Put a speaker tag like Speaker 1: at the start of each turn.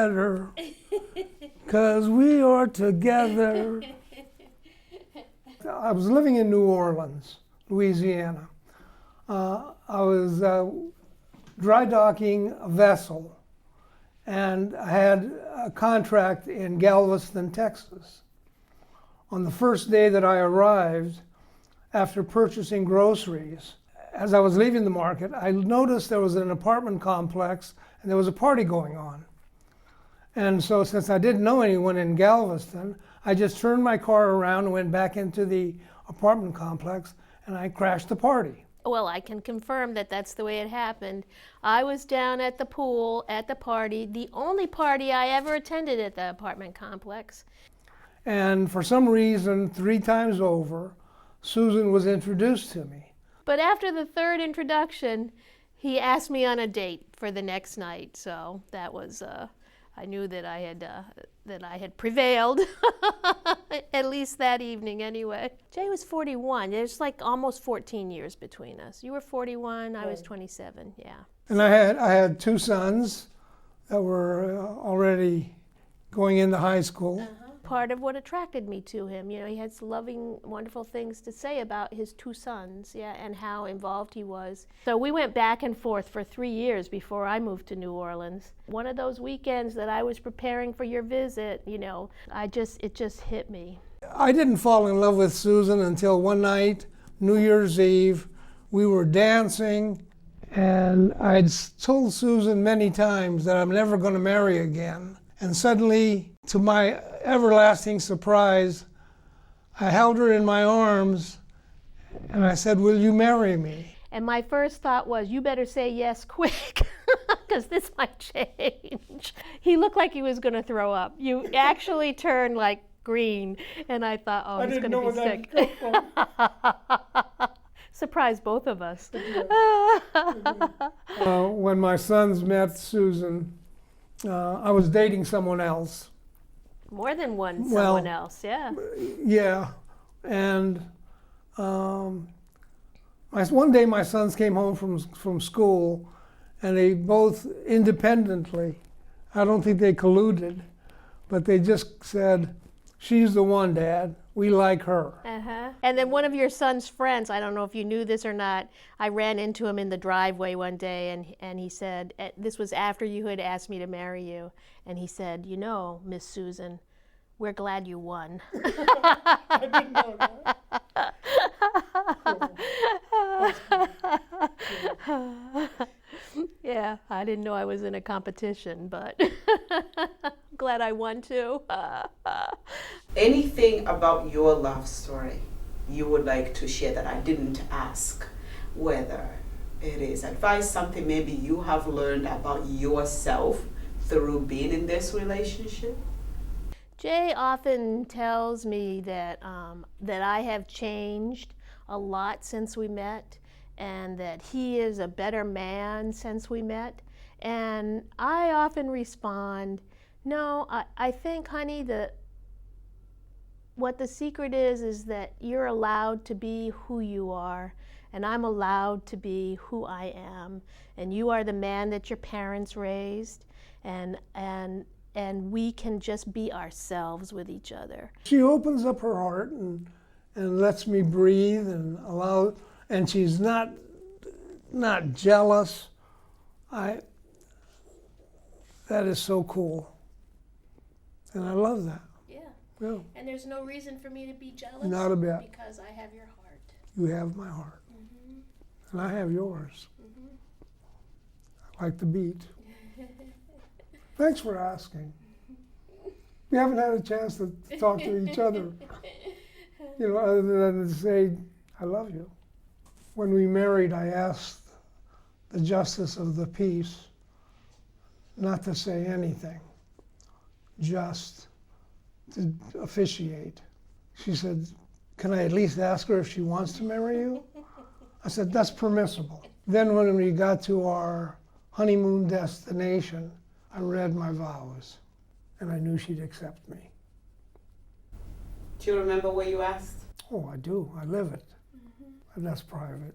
Speaker 1: better, 'cause we are together. I was living in New Orleans, Louisiana. I was dry docking a vessel, and I had a contract in Galveston, Texas. On the first day that I arrived, after purchasing groceries, as I was leaving the market, I noticed there was an apartment complex and there was a party going on. And so since I didn't know anyone in Galveston, I just turned my car around and went back into the apartment complex and I crashed the party.
Speaker 2: Well, I can confirm that that's the way it happened. I was down at the pool at the party, the only party I ever attended at the apartment complex.
Speaker 1: And for some reason, 3 times over, Susan was introduced to me.
Speaker 2: But after the third introduction, he asked me on a date for the next night. So that was, I knew that I had prevailed, at least that evening anyway. Jay was 41. There's like almost 14 years between us. You were 41, I was 27, yeah.
Speaker 1: And I had 2 sons that were already going into high school.
Speaker 2: Part of what attracted me to him, you know, he has loving, wonderful things to say about his 2 sons, yeah, and how involved he was. So we went back and forth for 3 years before I moved to New Orleans. One of those weekends that I was preparing for your visit, you know, it just hit me.
Speaker 1: I didn't fall in love with Susan until one night, New Year's Eve. We were dancing, and I'd told Susan many times that I'm never going to marry again. And suddenly, to my everlasting surprise, I held her in my arms and I said, "Will you marry me?"
Speaker 2: And my first thought was, you better say yes quick, because this might change. He looked like he was going to throw up. You actually turned like green, and I thought, oh, he's going to be sick. Surprised both of us.
Speaker 1: When my sons met Susan, I was dating someone else.
Speaker 2: More than someone else, yeah.
Speaker 1: Yeah, and one day my sons came home from school, and they both independently, I don't think they colluded, but they just said, "She's the one, Dad. We like her."
Speaker 2: And then one of your son's friends, I don't know if you knew this or not, I ran into him in the driveway one day, and he said, this was after you had asked me to marry you, and he said, "You know, Miss Susan, we're glad you won."
Speaker 1: I didn't know that.
Speaker 2: Yeah, I didn't know I was in a competition, but glad I won too.
Speaker 3: Anything about your love story you would like to share that I didn't ask? Whether it is advice, something maybe you have learned about yourself through being in this relationship?
Speaker 2: Jay often tells me that that I have changed a lot since we met, and that he is a better man since we met. And I often respond, no, I think, honey, what the secret is that you're allowed to be who you are, and I'm allowed to be who I am. And you are the man that your parents raised, and we can just be ourselves with each other.
Speaker 1: She opens up her heart and lets me breathe and allow, and she's not jealous. That is so cool, and I love that. Yeah.
Speaker 2: And there's no reason for me to be jealous.
Speaker 1: Not a bit.
Speaker 2: Because I have your heart.
Speaker 1: You have my heart. And I have yours. I like the beat. Thanks for asking. We haven't had a chance to talk to each other, you know, other than to say, "I love you." When we married, I asked the justice of the peace not to say anything, just to officiate. She said, "Can I at least ask her if she wants to marry you?" I said, "That's permissible." Then when we got to our honeymoon destination, I read my vows, and I knew she'd accept me.
Speaker 3: Do you remember what you asked?
Speaker 1: Oh, I do. I live it. And that's private.